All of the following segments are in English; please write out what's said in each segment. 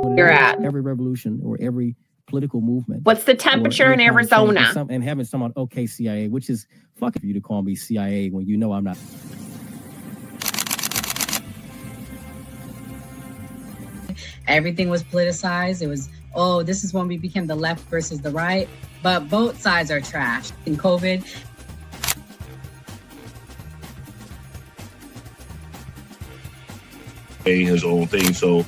you're at. Every revolution or every political movement. What's the temperature in Arizona? And having someone, okay, CIA, which is fucking for you to call me CIA when you know I'm not. Everything was politicized. It was, oh, this is when we became the left versus the right. But both sides are trash. In COVID, his own thing. So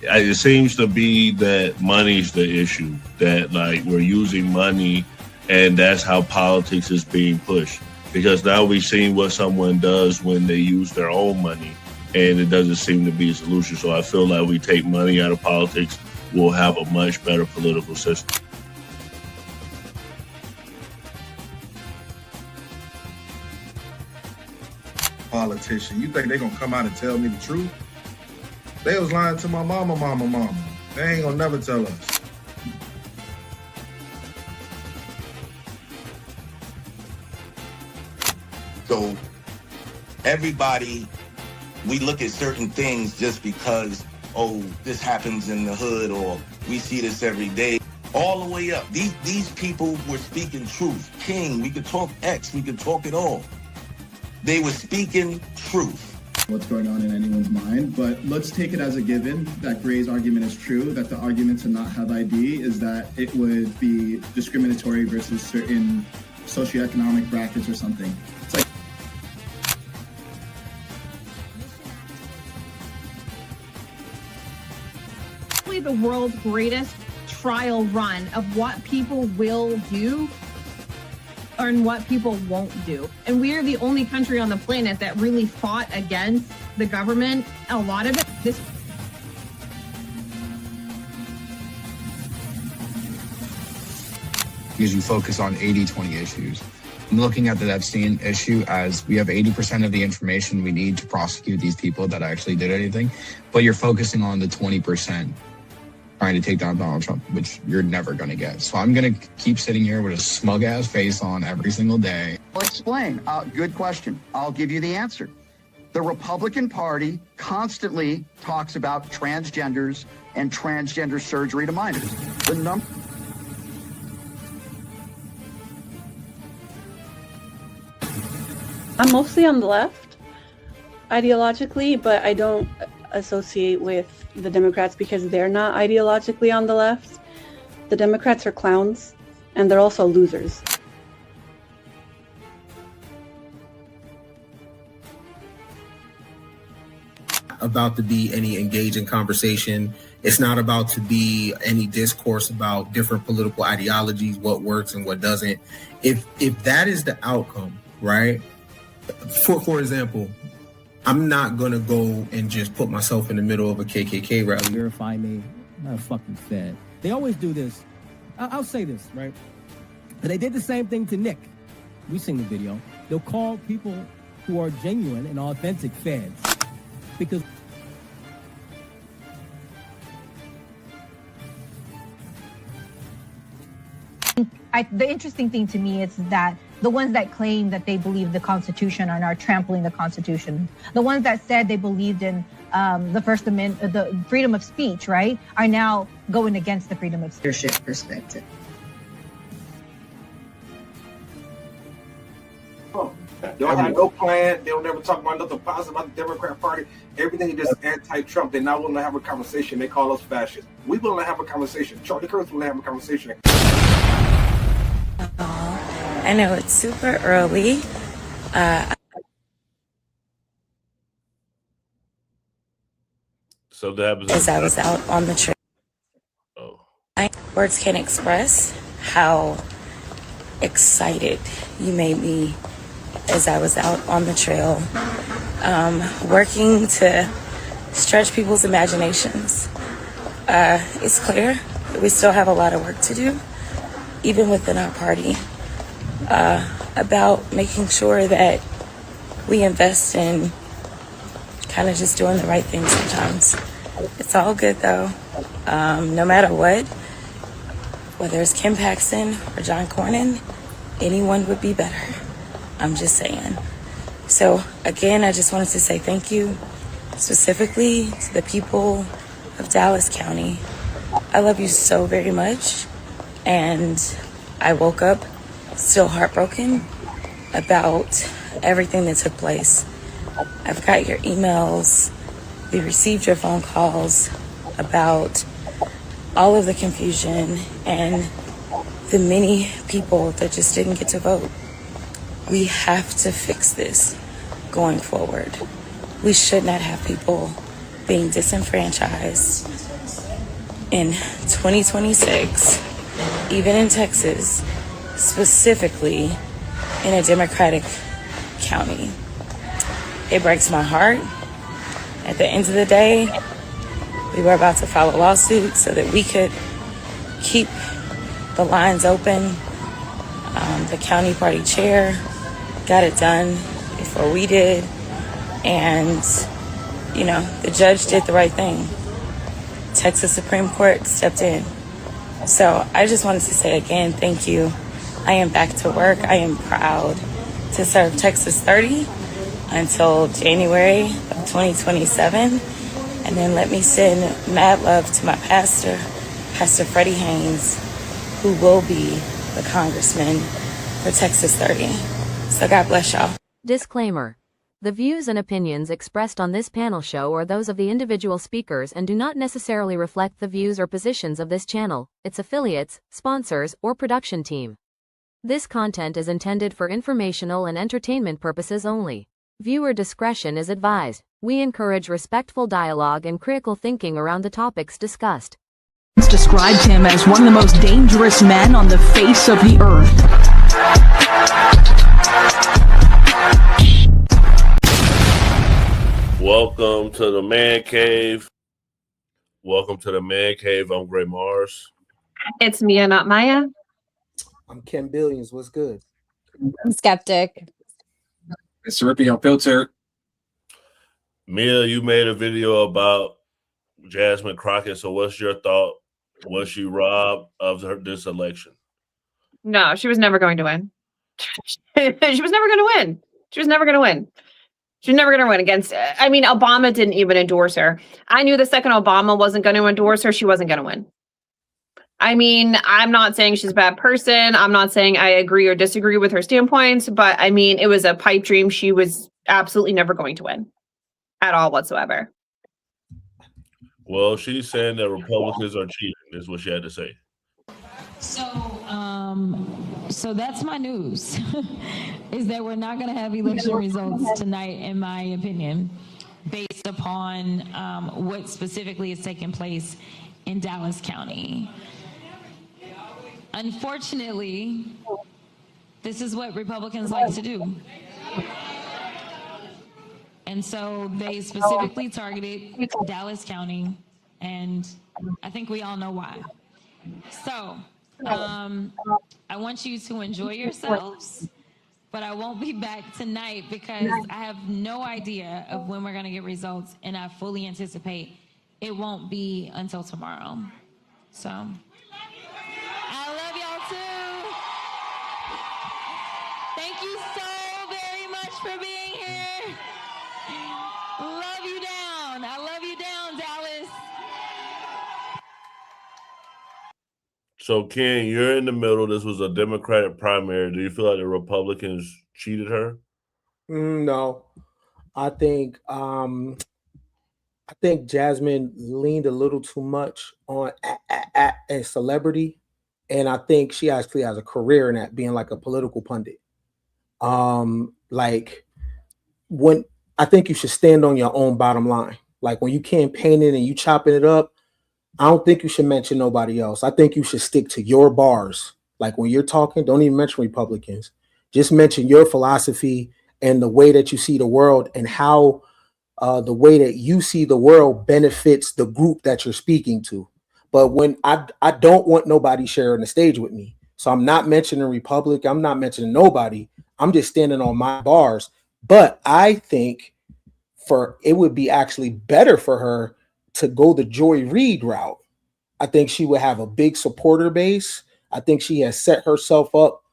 it seems to be that money's the issue, that like we're using money and that's how politics is being pushed. Because now we've seen what someone does when they use their own money and it doesn't seem to be a solution. So I feel like we take money out of politics, we'll have a much better political system. Politician, you think they're gonna come out and tell me the truth? They was lying to my mama. They ain't gonna never tell us. So everybody, we look at certain things just because, oh, this happens in the hood or we see this every day. All the way up. These people were speaking truth. King, we could talk X, we could talk it all. They were speaking truth. What's going on in anyone's mind, but let's take it as a given that Gray's argument is true, that the argument to not have ID is that it would be discriminatory versus certain socioeconomic brackets or something. It's like the world's greatest trial run of what people will do and what people won't do. And we are the only country on the planet that really fought against the government. A lot of it, because you focus on 80-20 issues. I'm looking at the Epstein issue as we have 80% of the information we need to prosecute these people that actually did anything, but you're focusing on the 20% trying to take down Donald Trump, which you're never going to get. So I'm going to keep sitting here with a smug-ass face on every single day. I'll explain. Good question. I'll give you the answer. The Republican Party constantly talks about transgenders and transgender surgery to minors. I'm mostly on the left ideologically, but I don't associate with the Democrats because they're not ideologically on the left. The Democrats are clowns, and they're also losers. About to be any engaging conversation. It's not about to be any discourse about different political ideologies, what works and what doesn't. If that is the outcome, right? For example, I'm not going to go and just put myself in the middle of a KKK rally. Verify me. I'm not a fucking Fed. They always do this. I'll say this, right? But they did the same thing to Nick. We've seen the video. They'll call people who are genuine and authentic Feds. Because the interesting thing to me is that the ones that claim that they believe the Constitution are now trampling the Constitution. The ones that said they believed in the First Amendment, the freedom of speech, right, are now going against the freedom of speech. leadership perspective. They don't have no plan. They don't ever talk about nothing positive about the Democrat Party. Everything is just anti-Trump. They're not willing to have a conversation. They call us fascists. We willing to have a conversation. Charlie Kirk's willing to have a conversation. I know it's super early. So that happens as I was out on the trail. Words can't express how excited you made me as I was out on the trail, working to stretch people's imaginations. It's clear that we still have a lot of work to do, even within our party, about making sure that we invest in kind of just doing the right thing sometimes. It's all good though. No matter what, whether it's Kim Paxton or John Cornyn, anyone would be better. I'm just saying. So again, I just wanted to say thank you specifically to the people of Dallas County I love you so very much. And I woke up still heartbroken about everything that took place. I've got your emails. We received your phone calls about all of the confusion and the many people that just didn't get to vote. We have to fix this going forward. We should not have people being disenfranchised in 2026, even in Texas, specifically in a Democratic county. It breaks my heart. At the end of the day, we were about to file a lawsuit so that we could keep the lines open. The county party chair got it done before we did. And, you know, the judge did the right thing. Texas Supreme Court stepped in. So I just wanted to say again, thank you. I am back to work. I am proud to serve Texas 30 until January of 2027. And then let me send mad love to my pastor, Pastor Freddie Haynes, who will be the congressman for Texas 30. So God bless y'all. Disclaimer. The views and opinions expressed on this panel show are those of the individual speakers and do not necessarily reflect the views or positions of this channel, its affiliates, sponsors, or production team. This content is intended for informational and entertainment purposes only. Viewer discretion is advised. We encourage respectful dialogue and critical thinking around the topics discussed. Described him as one of the most dangerous men on the face of the earth. Welcome to the Man Cave. Welcome to the Man Cave. I'm Gray Mars. It's Mia, not Maya. I'm Ken Billions. What's good? I'm Skeptic. It's Rippy Unfiltered. Mia, you made a video about Jasmine Crockett. So what's your thought? Was she robbed of this election? No, she was never going to win. She was never going to win. She was never going to win. She's never going to win against, I mean, Obama didn't even endorse her. I knew the second Obama wasn't going to endorse her, she wasn't going to win. I mean, I'm not saying she's a bad person. I'm not saying I agree or disagree with her standpoints, but I mean, it was a pipe dream. She was absolutely never going to win at all whatsoever. Well, she's saying that Republicans are cheating, is what she had to say. So that's my news, is that we're not going to have election results tonight, in my opinion, based upon what specifically is taking place in Dallas County. Unfortunately, this is what Republicans like to do. And so they specifically targeted Dallas County, and I think we all know why. So I want you to enjoy yourselves, but I won't be back tonight because I have no idea of when we're going to get results, and I fully anticipate it won't be until tomorrow. So I love y'all too. Thank you so very much for being here. Love you down. I love you down, Dallas. So, Ken, you're in the middle. This was a Democratic primary. Do you feel like the Republicans cheated her? No, I think Jasmine leaned a little too much on a celebrity, and I think she actually has a career in that, being like a political pundit. Like when I think you should stand on your own bottom line. Like when you campaigning and you chopping it up, I don't think you should mention nobody else. I think you should stick to your bars. Like when you're talking, don't even mention Republicans. Just mention your philosophy and the way that you see the world, and how the way that you see the world benefits the group that you're speaking to. But when I don't want nobody sharing the stage with me. So I'm not mentioning Republic. I'm not mentioning nobody. I'm just standing on my bars. But I think it would be actually better for her to go the Joy Reid route. I think she would have a big supporter base. I think she has set herself up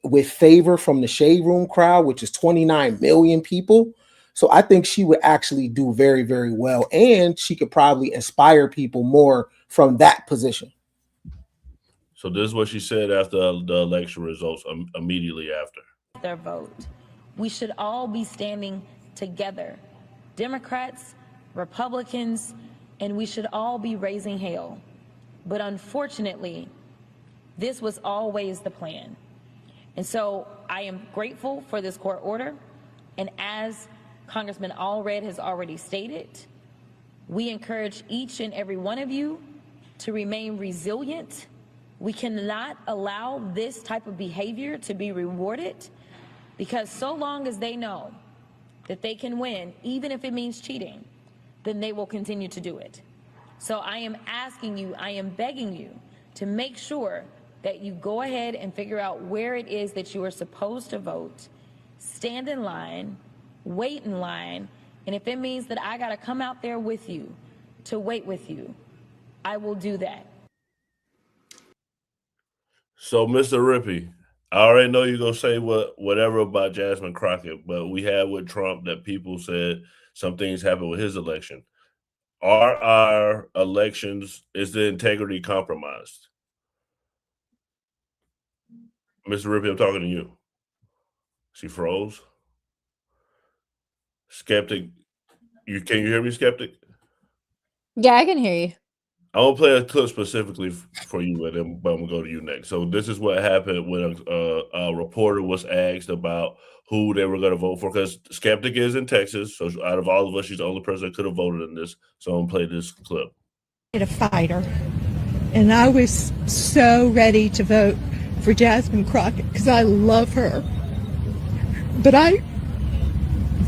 with favor from the Shade Room crowd, which is 29 million people. So I think she would actually do very, very well, and she could probably inspire people more from that position. So this is what she said after the election results, immediately after. Their vote. We should all be standing together, Democrats, Republicans, and we should all be raising hell. But unfortunately, this was always the plan. And so I am grateful for this court order. And as Congressman Allred has already stated, we encourage each and every one of you to remain resilient. We cannot allow this type of behavior to be rewarded, because so long as they know that they can win, even if it means cheating, then they will continue to do it. So I am asking you, I am begging you to make sure that you go ahead and figure out where it is that you are supposed to vote, stand in line, wait in line, and if it means that I gotta come out there with you to wait with you, I will do that. So, Mr. Rippey, I already know you're going to say whatever about Jasmine Crockett, but we had with Trump that people said some things happened with his election. Are our elections, is the integrity compromised? Mr. Rippey, I'm talking to you. She froze. Skeptic, can you hear me, Skeptic? Yeah, I can hear you. I will play a clip specifically for you, but I'm going to go to you next. So this is what happened when a reporter was asked about who they were going to vote for, because Skeptic is in Texas. So out of all of us, she's the only person that could have voted in this. So I'm going to play this clip. A fighter, and I was so ready to vote for Jasmine Crockett because I love her. But I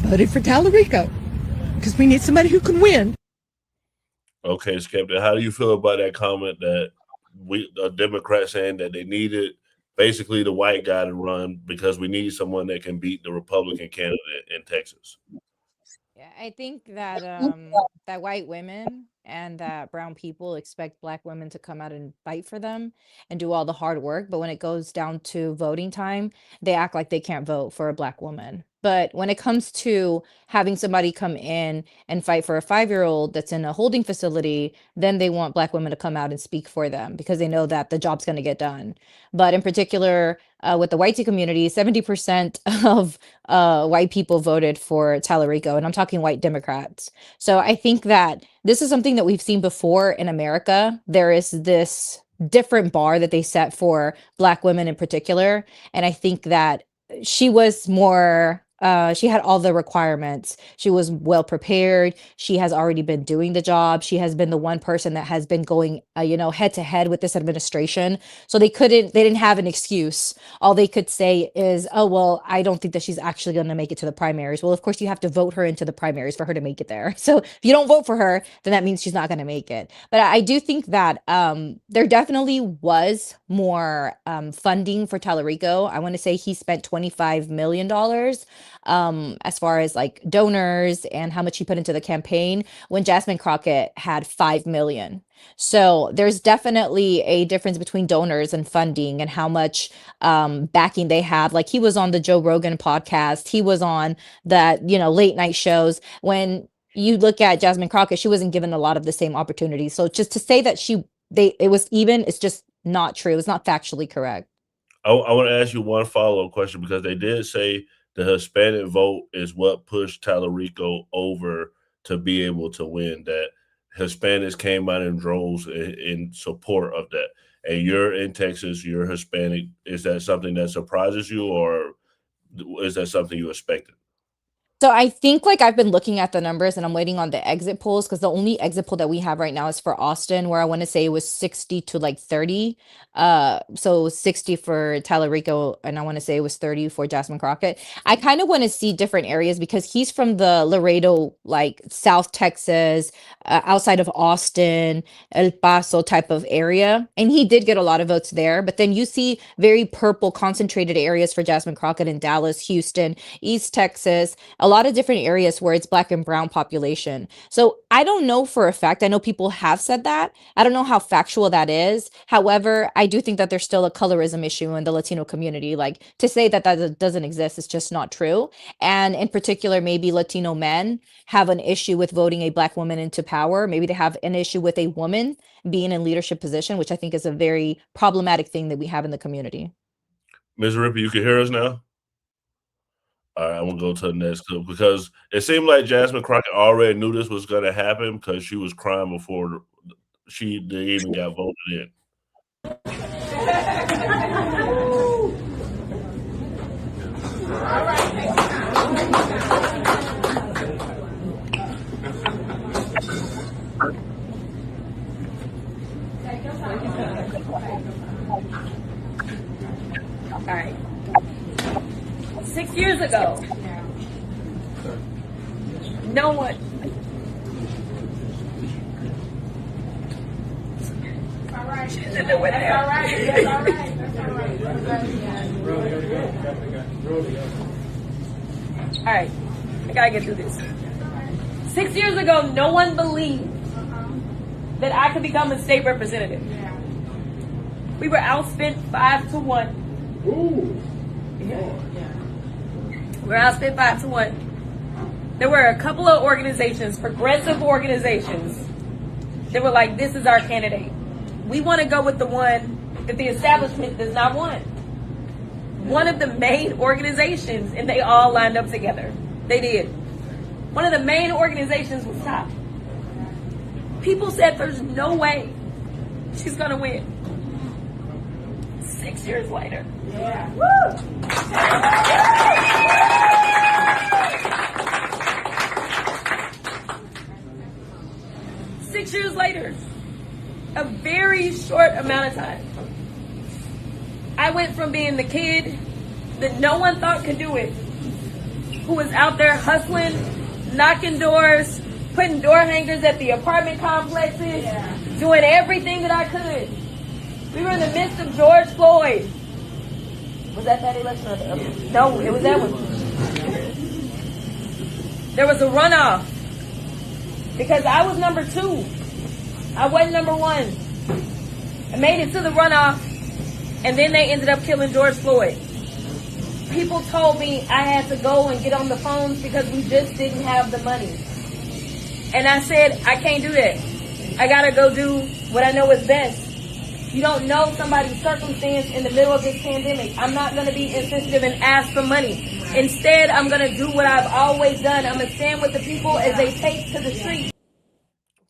voted for Talarico because we need somebody who can win. Okay, Skeptic, how do you feel about that comment that a Democrat saying that they needed basically the white guy to run because we need someone that can beat the Republican candidate in Texas? Yeah, I think that that white women and that brown people expect black women to come out and fight for them and do all the hard work, but when it goes down to voting time, they act like they can't vote for a black woman. But when it comes to having somebody come in and fight for a 5-year-old that's in a holding facility, then they want black women to come out and speak for them because they know that the job's going to get done. But in particular, with the whitey community, 70% of white people voted for Talarico, and I'm talking white Democrats. So I think that this is something that we've seen before in America. There is this different bar that they set for black women in particular. And I think that she was more she had all the requirements. She was well prepared. She has already been doing the job. She has been the one person that has been going, head to head with this administration. So they didn't have an excuse. All they could say is, oh, well, I don't think that she's actually going to make it to the primaries. Well, of course, you have to vote her into the primaries for her to make it there. So if you don't vote for her, then that means she's not going to make it. But I do think that there definitely was more funding for Talarico. I want to say he spent $25 million. As far as like donors and how much he put into the campaign, when Jasmine Crockett had 5 million. So there's definitely a difference between donors and funding and how much backing they have. Like he was on the Joe Rogan podcast. He was on that, late night shows. When you look at Jasmine Crockett, she wasn't given a lot of the same opportunities. So just to say that it was even, it's just not true. It's not factually correct. I want to ask you one follow-up question, because they did say the Hispanic vote is what pushed Talarico over to be able to win, that Hispanics came out in droves in support of that. And you're in Texas, you're Hispanic. Is that something that surprises you, or is that something you expected? So I think I've been looking at the numbers and I'm waiting on the exit polls, because the only exit poll that we have right now is for Austin, where I want to say it was 60 to 30. So 60 for Talarico, and I want to say it was 30 for Jasmine Crockett. I kind of want to see different areas because he's from the Laredo, South Texas, outside of Austin, El Paso type of area. And he did get a lot of votes there. But then you see very purple concentrated areas for Jasmine Crockett in Dallas, Houston, East Texas, a lot of different areas where it's Black and brown population. So I don't know for a fact. I know people have said that. I don't know how factual that is. However, I do think that there's still a colorism issue in the Latino community. Like, to say that that doesn't exist is just not true. And in particular, maybe Latino men have an issue with voting a Black woman into power. Maybe they have an issue with a woman being in leadership position, which I think is a very problematic thing that we have in the community. Ms. Rippey, you can hear us now? All right, I'm going to go to the next clip because it seemed like Jasmine Crockett already knew this was going to happen because she was crying before they even got voted in. All right. 6 years ago, no one. All right. All right. I gotta get through this. 6 years ago, no one believed that I could become a state representative. We were outspent 5-1. Ooh. Yeah. We're outspent 5-1. There were a couple of organizations, progressive organizations, that were like, this is our candidate. We want to go with the one that the establishment does not want. One of the main organizations, and they all lined up together. They did. One of the main organizations was stopped. People said there's no way she's going to win. 6 years later. Yeah. Woo! 6 years later, a very short amount of time, I went from being the kid that no one thought could do it, who was out there hustling, knocking doors, putting door hangers at the apartment complexes, doing everything that I could. We were in the midst of George Floyd. Was that election or the other? No, it was that one. There was a runoff because I was number 2. I wasn't number 1. I made it to the runoff, and then they ended up killing George Floyd. People told me I had to go and get on the phones because we just didn't have the money. And I said, I can't do that. I gotta go do what I know is best. You don't know somebody's circumstance in the middle of this pandemic. I'm not going to be insensitive and ask for money. Instead, I'm going to do what I've always done. I'm going to stand with the people as they take to the street.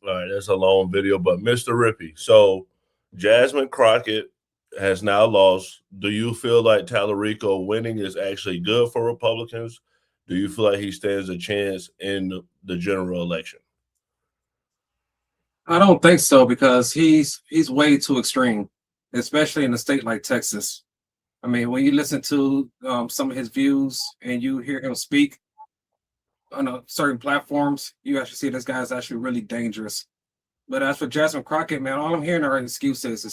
All right, that's a long video, but Mr. Rippey, so Jasmine Crockett has now lost. Do you feel like Talarico winning is actually good for Republicans? Do you feel like he stands a chance in the general election? I don't think so because he's way too extreme, especially in a state like Texas. I mean, when you listen to some of his views and you hear him speak on certain platforms, you actually see this guy is actually really dangerous. But as for Jasmine Crockett, man, all I'm hearing are excuses.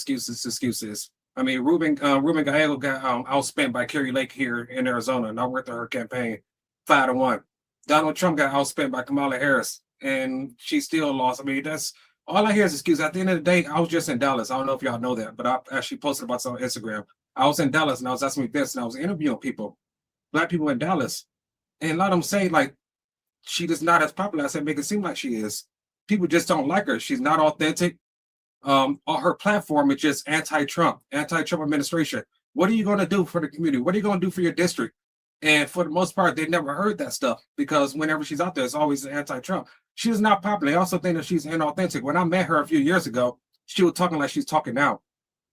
I mean, Ruben Gallego got outspent by Kerry Lake here in Arizona, not worth her campaign, 5-1. Donald Trump got outspent by Kamala Harris, and she still lost. I mean, that's all I hear is excuses. At the end of the day, I was just in Dallas. I don't know if y'all know that, but I actually posted about this on Instagram. I was in Dallas, and I was asking this, and I was interviewing people, Black people in Dallas, and a lot of them say, like, she is not as popular. I said, make it seem like she is. People just don't like her. She's not authentic. On her platform, it's just anti-Trump administration. What are you going to do for the community? What are you going to do for your district? And for the most part, they never heard that stuff because whenever she's out there, it's always anti-Trump. She is not popular. I also think that she's inauthentic. When I met her a few years ago, she was talking like she's talking now.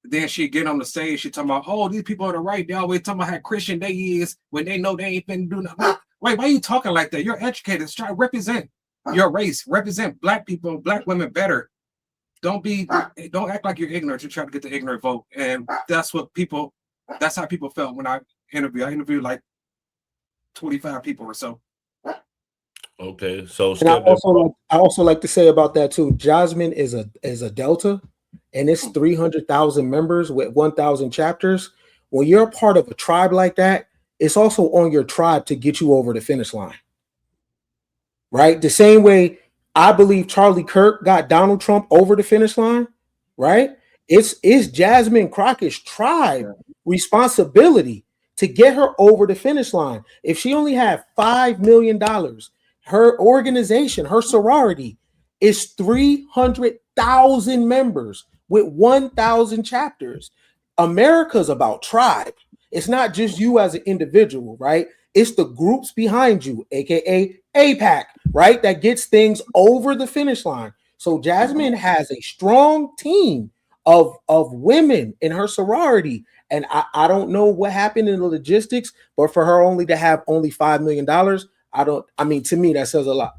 Then she'd get on the stage, she'd talk about, oh, these people on the right, they always talking about how Christian they is when they know they ain't been doing nothing. Wait, why are you talking like that? You're educated. Try to represent your race. Represent Black people, Black women better. Don't act like you're ignorant. You're trying to get the ignorant vote. And that's how people felt when I interviewed. I interviewed like 25 people or so. Okay, so and I also like to say about that too. Jasmine is a Delta, and it's 300,000 members with 1,000 chapters. When you're a part of a tribe like that, it's also on your tribe to get you over the finish line. right? The same way I believe Charlie Kirk got Donald Trump over the finish line, right? It's Jasmine Crockett's tribe responsibility to get her over the finish line. If she only had $5 million, her organization, her sorority is 300,000 members with 1,000 chapters. America's about tribe. It's not just you as an individual, right? It's the groups behind you, aka APAC, right? That gets things over the finish line. So Jasmine has a strong team of women in her sorority. And I don't know what happened in the logistics, but for her only to have only $5 million, to me, that says a lot.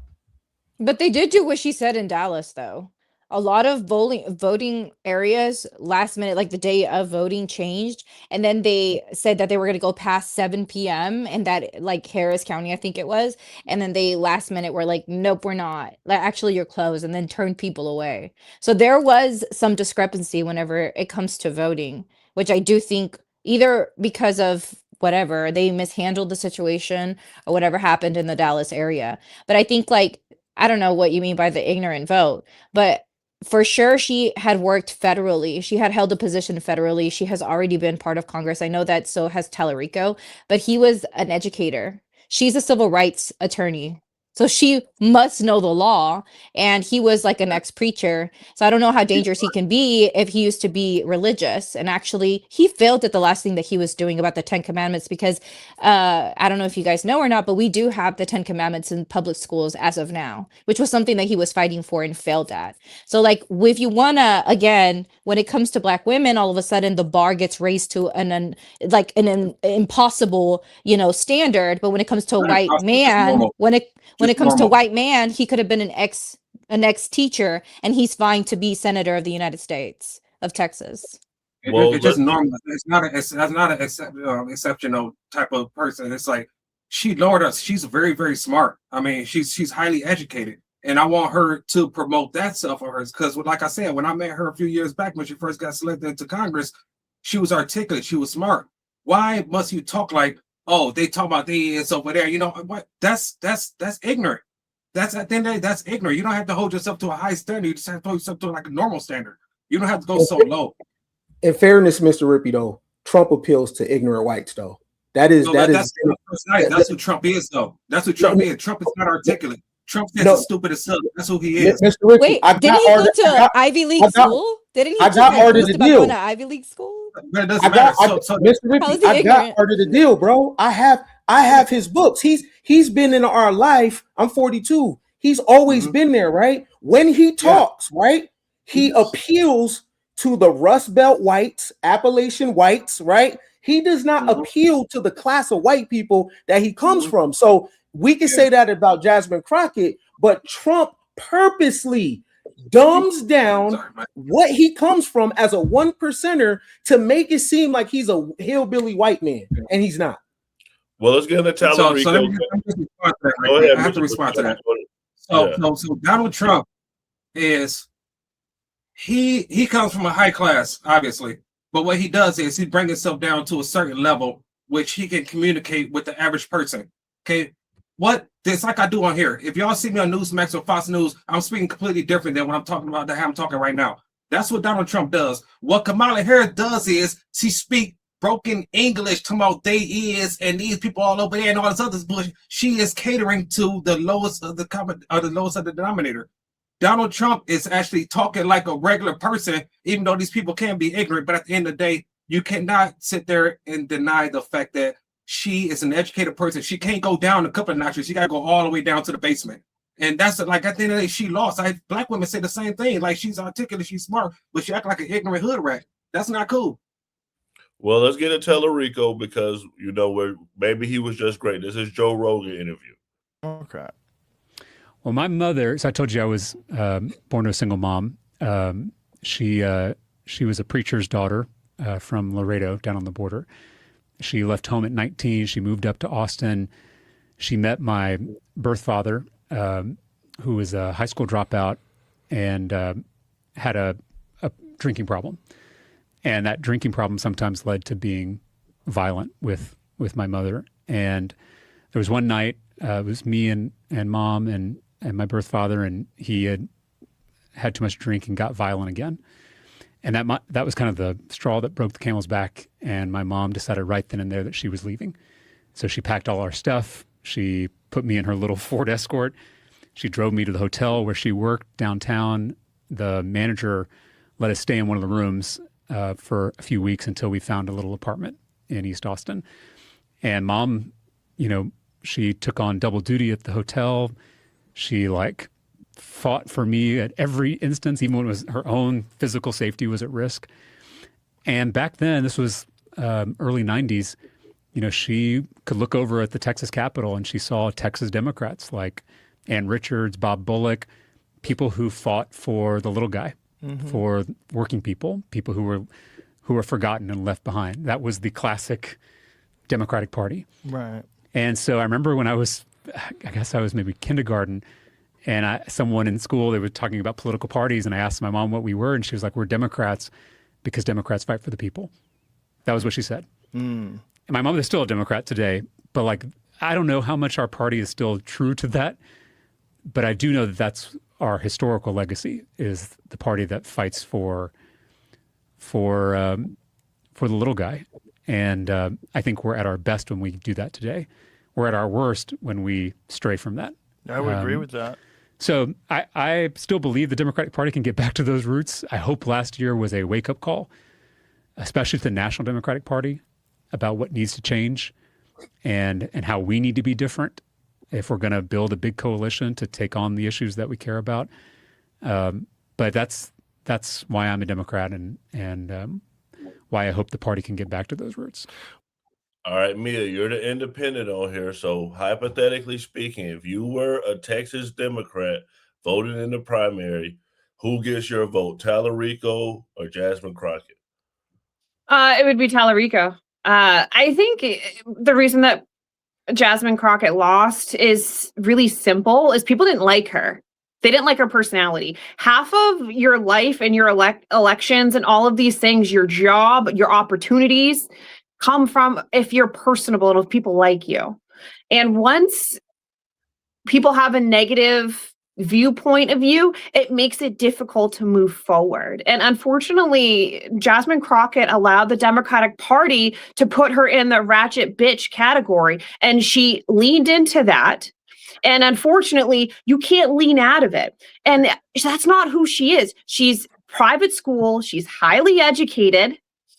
But they did do what she said in Dallas, though. A lot of voting areas last minute, like the day of voting, changed, and then they said that they were going to go past 7 p.m. and that, like, Harris County, I think it was, and then they last minute were like, nope, we're not. Like, actually, you're closed, and then turned people away. So there was some discrepancy whenever it comes to voting, which I do think either because of whatever they mishandled the situation or whatever happened in the Dallas area. But I think, like, I don't know what you mean by the ignorant vote, but for sure she had worked federally. She had held a position federally. She has already been part of Congress. I know that so has Talarico, but he was an educator. She's a civil rights attorney. So she must know the law, and he was like an ex-preacher. So I don't know how dangerous he can be if he used to be religious. And actually, he failed at the last thing that he was doing about the 10 Commandments, because I don't know if you guys know or not, but we do have the 10 Commandments in public schools as of now, which was something that he was fighting for and failed at. So, like, if you wanna, again, when it comes to Black women, all of a sudden the bar gets raised to an impossible, standard. But when it comes to a white man, when it comes to white man, he could have been an ex teacher, and he's vying to be senator of the United States of Texas. It's just normal. It's not an exceptional type of person. It's like she lowered us. She's very, very smart. I mean, she's highly educated, and I want her to promote that stuff of hers. Because, like I said, when I met her a few years back when she first got selected into Congress, she was articulate. She was smart. Why must you talk like, oh, they talk about they is over there? You know what? That's ignorant. That's at the end of the day, that's ignorant. You don't have to hold yourself to a high standard. You just have to hold yourself to like a normal standard. You don't have to go so low. In fairness, Mr. Rippey, though, Trump appeals to ignorant whites, though. That's who Trump is, though. That's who Trump is. Trump is not articulate. Trump is stupid as hell. That's who he is. Mr. Rippey, wait, didn't he go to Ivy League school? Didn't he I got part of the deal. Going to Ivy League school? But it doesn't matter. Mr. Rippey, I got part of the deal, bro. I have his books. He's been in our life. I'm 42. He's always been there, right? When he talks, right, he appeals to the Rust Belt whites, Appalachian whites, right? He does not appeal to the class of white people that he comes from. So we can say that about Jasmine Crockett, but Trump purposely dumbs down what he comes from as a 1%er to make it seem like he's a hillbilly white man, and he's not. Well, let's get into Talarico. I have to respond to that. So Donald Trump is he comes from a high class, obviously, but what he does is he brings himself down to a certain level, which he can communicate with the average person. Okay, it's like I do on here. If y'all see me on Newsmax or Fox News, I'm speaking completely different than what I'm talking about. How I'm talking right now. That's what Donald Trump does. What Kamala Harris does is she speak broken English, talking about they is and these people all over there and all this other bullshit. She is catering to the lowest of the lowest of the denominator. Donald Trump is actually talking like a regular person, even though these people can be ignorant. But at the end of the day, you cannot sit there and deny the fact that she is an educated person. She can't go down a couple of notches. She got to go all the way down to the basement. And that's like at the end of the day, she lost. Black women say the same thing. Like she's articulate, she's smart, but she act like an ignorant hood rat. That's not cool. Well, let's get to Talarico because maybe he was just great. This is Joe Rogan interview. Okay. Well, my mother, so I told you I was born to a single mom. She was a preacher's daughter from Laredo down on the border. She left home at 19. She moved up to Austin. She met my birth father, who was a high school dropout and had a drinking problem. And that drinking problem sometimes led to being violent with my mother. And There was one night, it was me and mom and my birth father, and he had too much drink and got violent again. And that was kind of the straw that broke the camel's back. And my mom decided right then and there that she was leaving. So she packed all our stuff. She put me in her little Ford Escort. She drove me to the hotel where she worked downtown. The manager let us stay in one of the rooms for a few weeks until we found a little apartment in East Austin. And mom, she took on double duty at the hotel. She fought for me at every instance, even when it was her own physical safety was at risk. And back then, this was early 90s, she could look over at the Texas Capitol and she saw Texas Democrats like Ann Richards, Bob Bullock, people who fought for the little guy, for working people who were forgotten and left behind. That was the classic Democratic Party. Right. And so I remember when I guess I was maybe kindergarten, and someone in school, they were talking about political parties, and I asked my mom what we were, and she was like, we're Democrats because Democrats fight for the people. That was what she said. And my mom is still a Democrat today, but I don't know how much our party is still true to that, but I do know that that's our historical legacy, is the party that fights for the little guy. And I think we're at our best when we do that today. We're at our worst when we stray from that. I would agree with that. So I still believe the Democratic Party can get back to those roots. I hope last year was a wake-up call, especially to the National Democratic Party, about what needs to change and how we need to be different if we're going to build a big coalition to take on the issues that we care about. But that's why I'm a Democrat and why I hope the party can get back to those roots. All right, Mia, you're the independent on here. So hypothetically speaking, if you were a Texas Democrat voting in the primary, who gets your vote, Talarico or Jasmine Crockett? It would be Talarico. I think the reason that Jasmine Crockett lost is really simple, is people didn't like her. They didn't like her personality. Half of your life and your elections and all of these things, your job, your opportunities, come from if you're personable and if people like you. And once people have a negative viewpoint of you, it makes it difficult to move forward. And unfortunately, Jasmine Crockett allowed the Democratic Party to put her in the ratchet bitch category, and she leaned into that. And unfortunately, you can't lean out of it. And that's not who she is. She's private school. She's highly educated.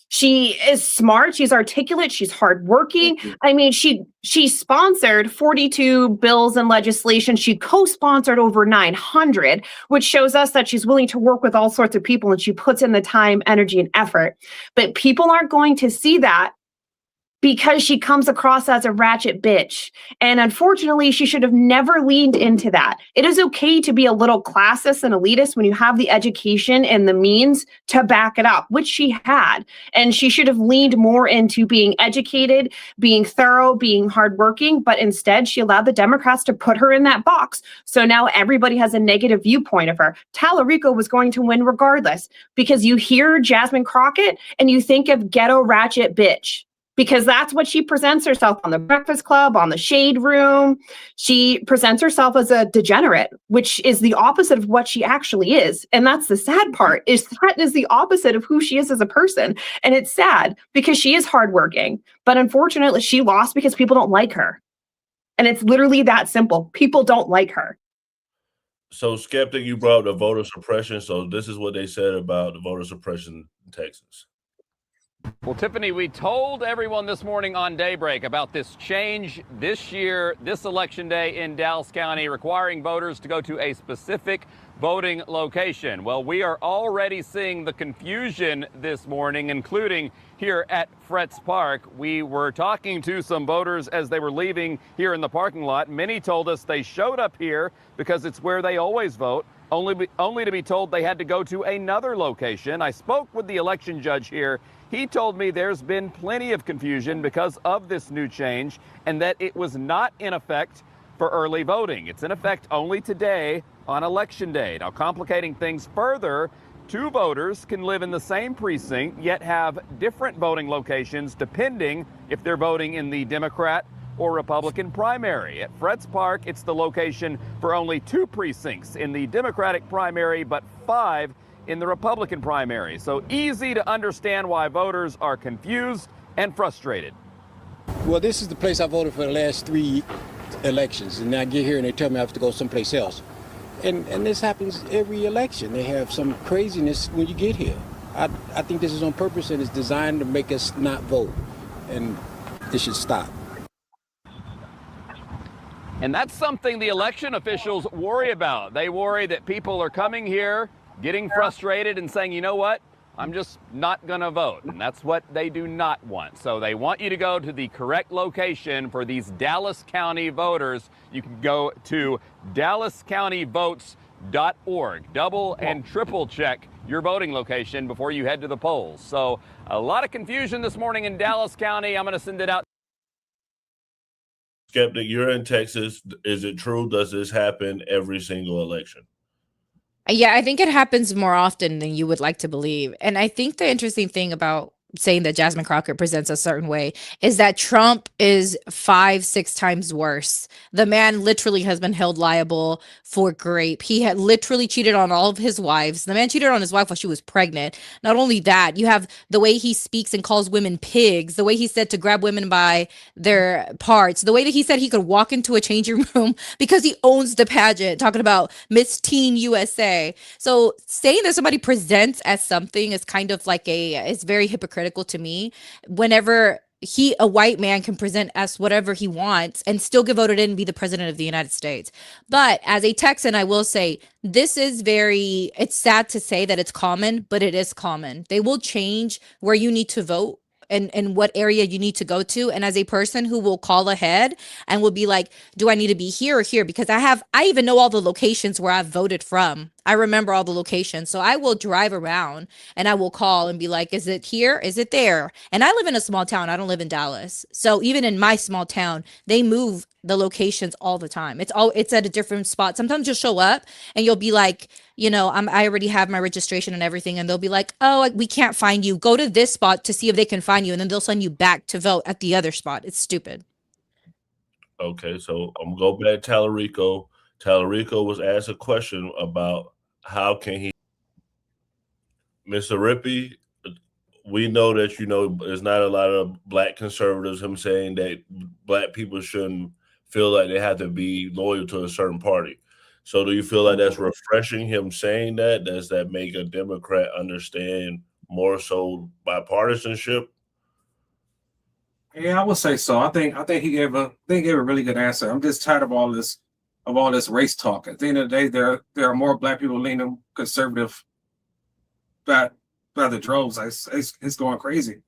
She is smart. She's articulate. She's hardworking. I mean, she sponsored 42 bills and legislation. She co-sponsored over 900, which shows us that she's willing to work with all sorts of people, and she puts in the time, energy, and effort. But people aren't going to see that because she comes across as a ratchet bitch. And unfortunately, she should have never leaned into that. It is okay to be a little classist and elitist when you have the education and the means to back it up, which she had. And she should have leaned more into being educated, being thorough, being hardworking. But instead, she allowed the Democrats to put her in that box. So now everybody has a negative viewpoint of her. Talarico was going to win regardless, because you hear Jasmine Crockett and you think of ghetto ratchet bitch, because that's what she presents herself on the Breakfast Club, on the Shade Room. She presents herself as a degenerate, which is the opposite of what she actually is. And that's the sad part, is that is the opposite of who she is as a person. And it's sad because she is hardworking, but unfortunately she lost because people don't like her. And it's literally that simple. People don't like her. So, Skeptic, you brought up the voter suppression. So this is what they said about the voter suppression in Texas. Well, Tiffany, we told everyone this morning on Daybreak about this change this year, this election day in Dallas County, requiring voters to go to a specific voting location. Well, we are already seeing the confusion this morning, including here at Fretz Park. We were talking to some voters as they were leaving here in the parking lot. Many told us they showed up here because it's where they always vote, only to be told they had to go to another location. I spoke with the election judge here. He told me there's been plenty of confusion because of this new change and that it was not in effect for early voting. It's in effect only today on Election Day. Now, complicating things further, two voters can live in the same precinct yet have different voting locations depending if they're voting in the Democrat or Republican primary. At Fretz Park, it's the location for only 2 precincts in the Democratic primary, but 5 in the Republican primary. So easy to understand why voters are confused and frustrated. Well, this is the place I voted for the last 3 elections, and I get here and they tell me I have to go someplace else. And this happens every election. They have some craziness when you get here. I think this is on purpose and it's designed to make us not vote, and this should stop. And that's something the election officials worry about. They worry that people are coming here, getting frustrated and saying, you know what, I'm just not going to vote. And that's what they do not want. So they want you to go to the correct location for these Dallas County voters. You can go to dallascountyvotes.org. Double and triple check your voting location before you head to the polls. So a lot of confusion this morning in Dallas County. I'm going to send it out. Skeptic, you're in Texas. Is it true? Does this happen every single election? Yeah, I think it happens more often than you would like to believe. And I think the interesting thing about saying that Jasmine Crockett presents a certain way is that Trump is 5-6 times worse. The man literally has been held liable for rape. He had literally cheated on all of his wives. The man cheated on his wife while she was pregnant. Not only that, you have the way he speaks and calls women pigs, the way he said to grab women by their parts, the way that he said he could walk into a changing room because he owns the pageant, talking about Miss Teen USA. So saying that somebody presents as something is kind of like it's very hypocritical to me. Whenever a white man can present as whatever he wants and still get voted in and be the president of the United States. But as a Texan, I will say this is it's sad to say that it's common, but it is common. They will change where you need to vote and what area you need to go to. And as a person who will call ahead and will be like, do I need to be here or here? Because I even know all the locations where I've voted from. I remember all the locations. So I will drive around and I will call and be like, is it here? Is it there? And I live in a small town. I don't live in Dallas. So even in my small town, they move the locations all the time. It's at a different spot. Sometimes you'll show up and you'll be like, I already have my registration and everything. And they'll be like, oh, we can't find you. Go to this spot to see if they can find you. And then they'll send you back to vote at the other spot. It's stupid. Okay, so I'm going to go back to Talarico. Talarico was asked a question about how can he, Mr. Rippey, we know that, there's not a lot of black conservatives, him saying that black people shouldn't feel like they have to be loyal to a certain party. So do you feel like that's refreshing, him saying that? Does that make a Democrat understand more so bipartisanship? Yeah, I would say so. I think he gave a really good answer. I'm just tired of all this race talk. At the end of the day, there are more black people leaning conservative by the droves. It's going crazy.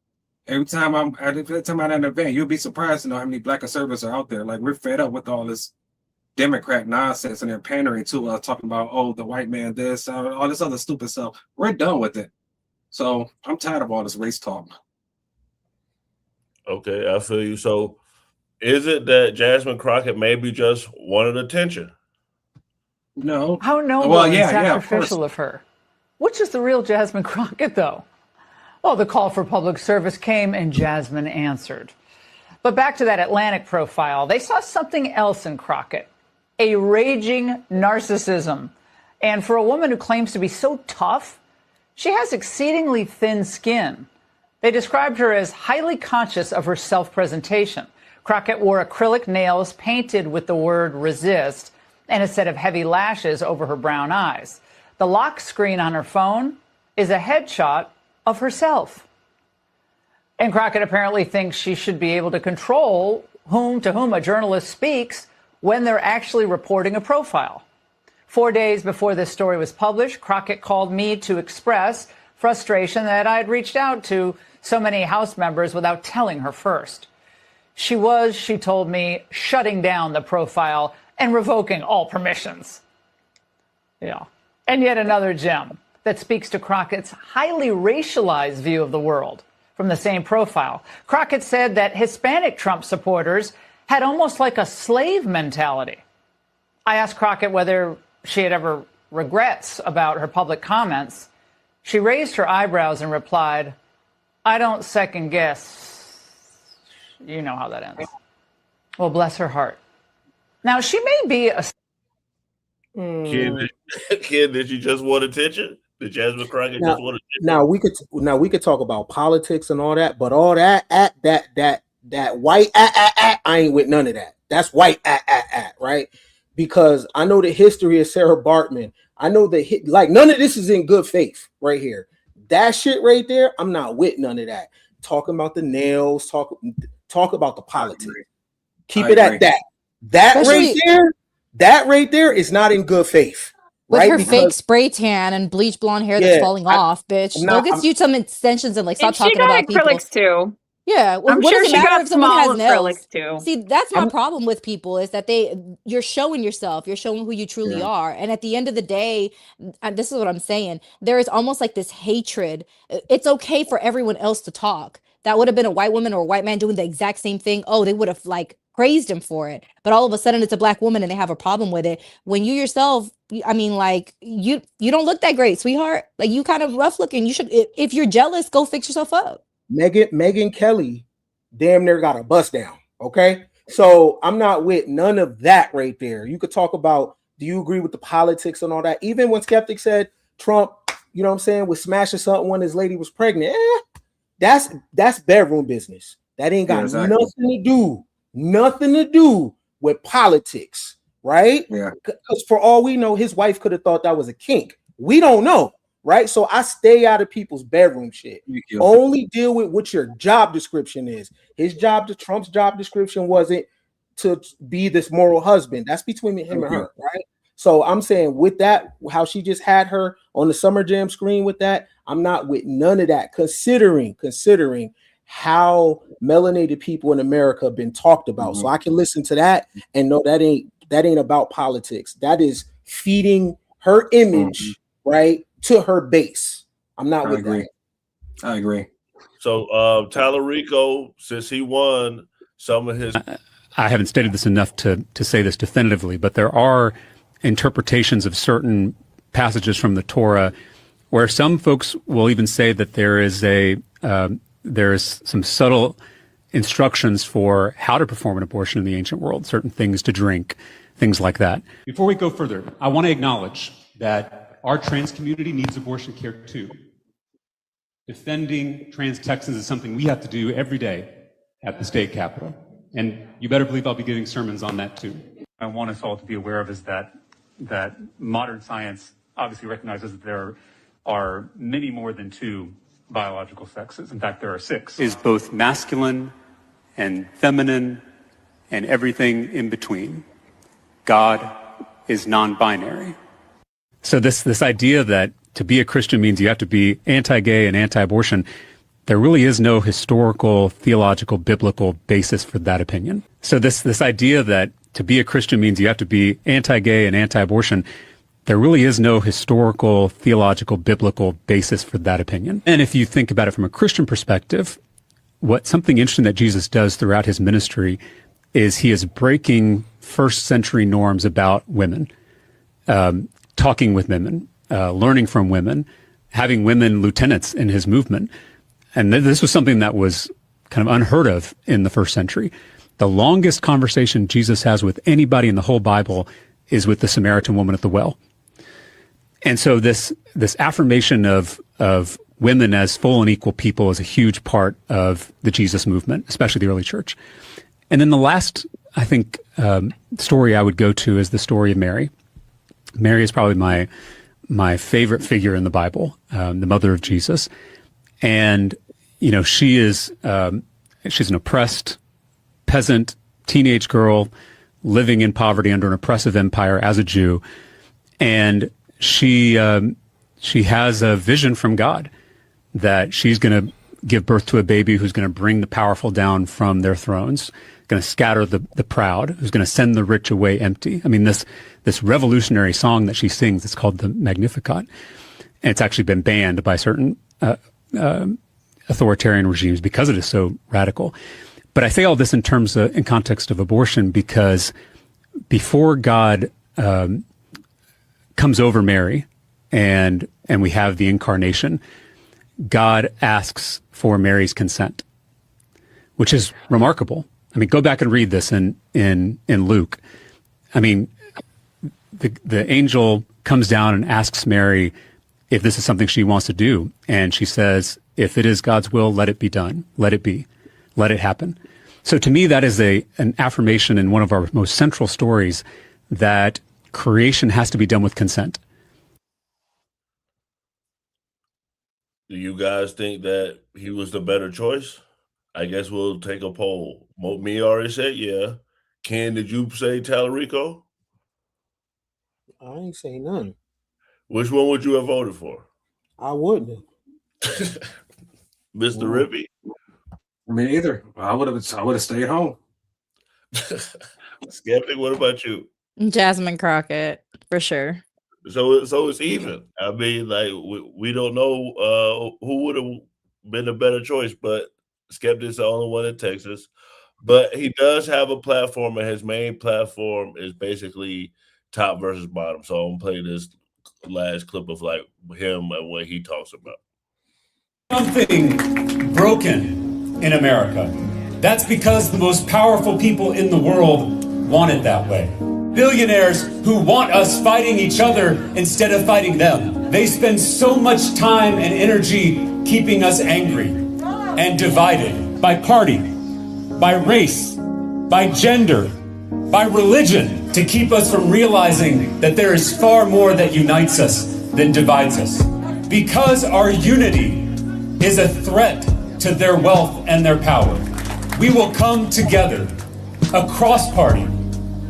Every time I'm at an event, you'll be surprised to know how many black conservatives are out there. Like, we're fed up with all this Democrat nonsense and they're pandering to us, talking about, oh, the white man this, all this other stupid stuff. We're done with it. So I'm tired of all this race talk. Okay, I feel you. So is it that Jasmine Crockett maybe just wanted attention? No. How noble and sacrificial of her. Which is the real Jasmine Crockett, though? Well, the call for public service came and Jasmine answered. But back to that Atlantic profile, they saw something else in Crockett, a raging narcissism. And for a woman who claims to be so tough, she has exceedingly thin skin. They described her as highly conscious of her self-presentation. Crockett wore acrylic nails painted with the word resist and a set of heavy lashes over her brown eyes. The lock screen on her phone is a headshot of herself. And Crockett apparently thinks she should be able to control to whom a journalist speaks when they're actually reporting a profile. 4 days before this story was published, Crockett called me to express frustration that I'd reached out to so many House members without telling her first. She told me, shutting down the profile and revoking all permissions. Yeah. And yet another gem that speaks to Crockett's highly racialized view of the world from the same profile. Crockett said that Hispanic Trump supporters had almost like a slave mentality. I asked Crockett whether she had ever regrets about her public comments. She raised her eyebrows and replied, I don't second guess. You know how that ends. Well, bless her heart. Now, she may be a... Kid, did you just want attention? Did Jasmine Crockett Now, just want attention? now we could talk about politics and all that, but all that white I ain't with none of that. That's white right? Because I know the history of Sarah Bartman. I know like none of this is in good faith right here. That shit right there, I'm not with none of that. Talking about the nails, talk about the politics. Keep it at that. That right there is not in good faith. With right? her fake spray tan and bleach blonde hair that's falling off, bitch. Go get you some extensions and stop talking about people. Acrylics too. Yeah, well, I'm what sure does it she matter got if someone small has nails? acrylics too. See, that's my problem with people is that you're showing yourself, you're showing who you truly are, and at the end of the day, this is what I'm saying. There is almost like this hatred. It's okay for everyone else to talk. That would have been a white woman or a white man doing the exact same thing. Oh, they would have like praised him for it. But all of a sudden, it's a black woman and they have a problem with it. When you yourself, I mean, like you don't look that great, sweetheart. Like you kind of rough looking. You should, if you're jealous, go fix yourself up. Megan Kelly damn near got a bust down. Okay. So I'm not with none of that right there. You could talk about, do you agree with the politics and all that? Even when Skeptic said Trump, you know what I'm saying, was smashing something when his lady was pregnant. That's bedroom business. That ain't got nothing to do with politics, right? Yeah. Because for all we know, his wife could have thought that was a kink. We don't know. Right. So I stay out of people's bedroom shit. Only deal with what your job description is. Trump's job description wasn't to be this moral husband. That's between him and her. Right. So I'm saying with that, how she just had her on the Summer Jam screen with that, I'm not with none of that. Considering how melanated people in America have been talked about. So I can listen to that and know that ain't about politics. That is feeding her image, right, to her base. I'm not with that. I agree. So Talarico, since he won some of his, I haven't stated this enough to say this definitively, but there are interpretations of certain passages from the Torah where some folks will even say that there is some subtle instructions for how to perform an abortion in the ancient world, certain things to drink, things like that. Before we go further, I want to acknowledge that our trans community needs abortion care too. Defending trans Texans is something we have to do every day at the state capitol. And you better believe I'll be giving sermons on that too. I want us all to be aware of is that modern science obviously recognizes that there are many more than two biological sexes. In fact, there are 6. Is both masculine and feminine and everything in between. God is non-binary. So this idea that to be a Christian means you have to be anti-gay and anti-abortion, there really is no historical, theological, biblical basis for that opinion. So this idea that to be a Christian means you have to be anti-gay and anti-abortion, there really is no historical, theological, biblical basis for that opinion. And if you think about it from a Christian perspective, something interesting that Jesus does throughout his ministry is he is breaking first century norms about women. Talking with women, learning from women, having women lieutenants in his movement. And this was something that was kind of unheard of in the first century. The longest conversation Jesus has with anybody in the whole Bible is with the Samaritan woman at the well. And so this affirmation of women as full and equal people is a huge part of the Jesus movement, especially the early church. And then the last, I think, story I would go to is the story of Mary. Mary is probably my favorite figure in the Bible, the mother of Jesus. And, you know, she's an oppressed peasant teenage girl living in poverty under an oppressive empire as a Jew. And she has a vision from God that she's going to give birth to a baby who's going to bring the powerful down from their thrones, going to scatter the proud, who's going to send the rich away empty. I mean, this revolutionary song that she sings, it's called the Magnificat. And it's actually been banned by certain authoritarian regimes because it is so radical. But I say all this in context of abortion because before God comes over Mary and we have the incarnation, God asks for Mary's consent, which is remarkable. I mean, go back and read this in Luke. I mean, the angel comes down and asks Mary if this is something she wants to do. And she says, if it is God's will, let it be done. Let it be. Let it happen. So to me, that is an affirmation in one of our most central stories that creation has to be done with consent. Do you guys think that he was the better choice? I guess we'll take a poll. Me already said yeah. Ken, did you say Talarico? I ain't say none. Which one would you have voted for? I wouldn't. Mr. Rippy? Me either. I would have stayed home. Skeptic, what about you? Jasmine Crockett, for sure. So it's even. I mean, like we don't know who would have been a better choice, but Skeptic's the only one in Texas. But he does have a platform, and his main platform is basically top versus bottom. So I'm gonna play this last clip of like him and what he talks about. Something broken in America. That's because the most powerful people in the world want it that way. Billionaires who want us fighting each other instead of fighting them. They spend so much time and energy keeping us angry and divided by party, by race, by gender, by religion, to keep us from realizing that there is far more that unites us than divides us. Because our unity is a threat to their wealth and their power, we will come together across party,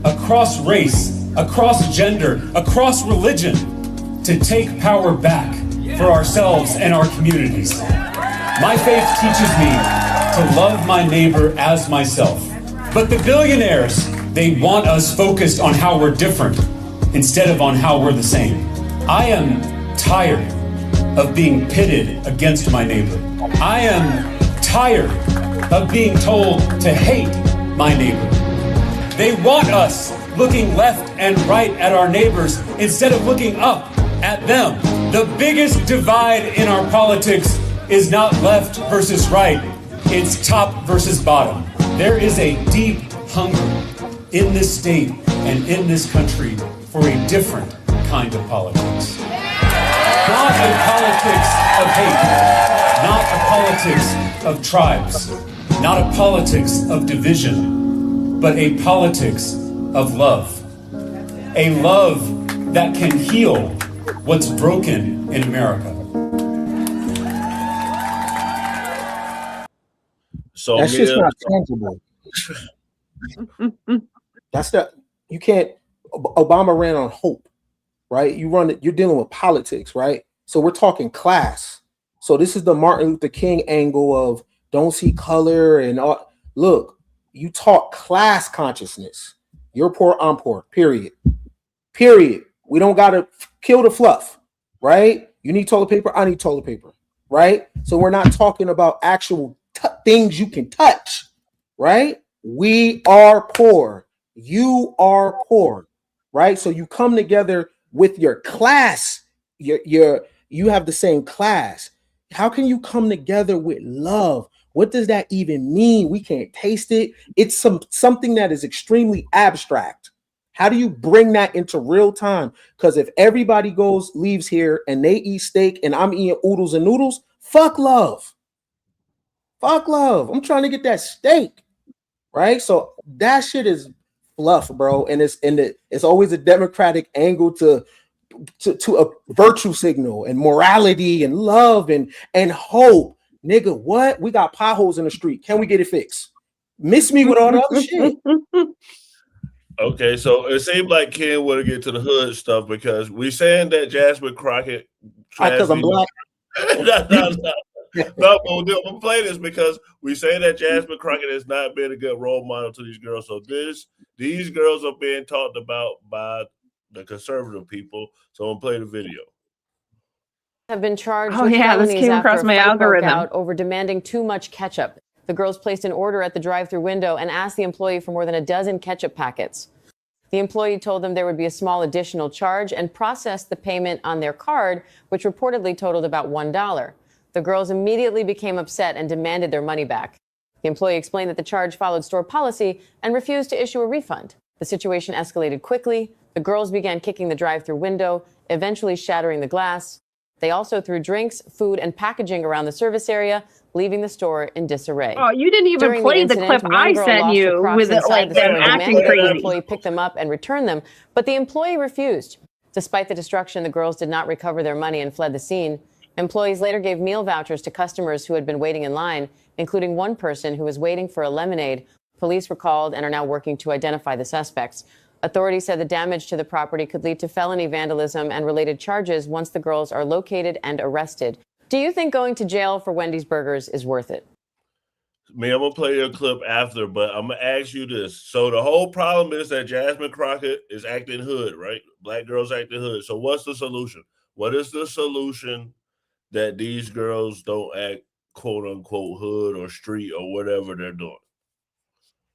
across race, across gender, across religion, to take power back for ourselves and our communities. My faith teaches me to love my neighbor as myself. But the billionaires, they want us focused on how we're different instead of on how we're the same. I am tired of being pitted against my neighbor. I am tired of being told to hate my neighbor. They want us looking left and right at our neighbors instead of looking up at them. The biggest divide in our politics is not left versus right, it's top versus bottom. There is a deep hunger in this state and in this country for a different kind of politics. Not a politics of hate, not a politics of tribes, not a politics of division, but a politics of love. A love that can heal what's broken in America. So that's just not tangible. You can't. Obama ran on hope, right? You're dealing with politics, right? So we're talking class. So this is the Martin Luther King angle of don't see color and all. Look, you talk class consciousness. You're poor, I'm poor, period. We don't got to kill the fluff, right? You need toilet paper, I need toilet paper, right? So we're not talking about actual things you can touch, right? We are poor. You are poor, right? So you come together with your class. You have the same class. How can you come together with love? What does that even mean? We can't taste it. It's something that is extremely abstract. How do you bring that into real time? Because if everybody leaves here and they eat steak and I'm eating oodles and noodles, fuck love. Fuck love. I'm trying to get that steak, right? So that shit is fluff, bro. And it's always a democratic angle to a virtue signal and morality and love and hope. Nigga, what? We got potholes in the street. Can we get it fixed? Miss me with all the other shit. Okay, so it seemed like Ken would get to the hood stuff because we saying that Jasmine Crockett. Because I'm black. No, we'll play this because we say that Jasmine Crockett has not been a good role model to these girls. So these girls are being talked about by the conservative people. So we'll play the video. Have been charged Oh with yeah, this felonies came after across a my fight broke algorithm. out over demanding too much ketchup. The girls placed an order at the drive-thru window and asked the employee for more than a dozen ketchup packets. The employee told them there would be a small additional charge and processed the payment on their card, which reportedly totaled about $1. The girls immediately became upset and demanded their money back. The employee explained that the charge followed store policy and refused to issue a refund. The situation escalated quickly. The girls began kicking the drive-thru window, eventually shattering the glass. They also threw drinks, food, and packaging around the service area, leaving the store in disarray. Oh, you didn't even During play the incident, clip one I girl sent lost her you Crocs with it, inside like the them store and acting demanded that the crazy. employee pick them up and return them, but the employee refused. Despite the destruction, the girls did not recover their money and fled the scene. Employees later gave meal vouchers to customers who had been waiting in line, including one person who was waiting for a lemonade. Police were called and are now working to identify the suspects. Authorities said the damage to the property could lead to felony vandalism and related charges once the girls are located and arrested. Do you think going to jail for Wendy's Burgers is worth it? Me, I'm gonna play your clip after, but I'm gonna ask you this. So the whole problem is that Jasmine Crockett is acting hood, right? Black girls acting hood. So what's the solution? What is the solution that these girls don't act quote unquote hood or street or whatever they're doing?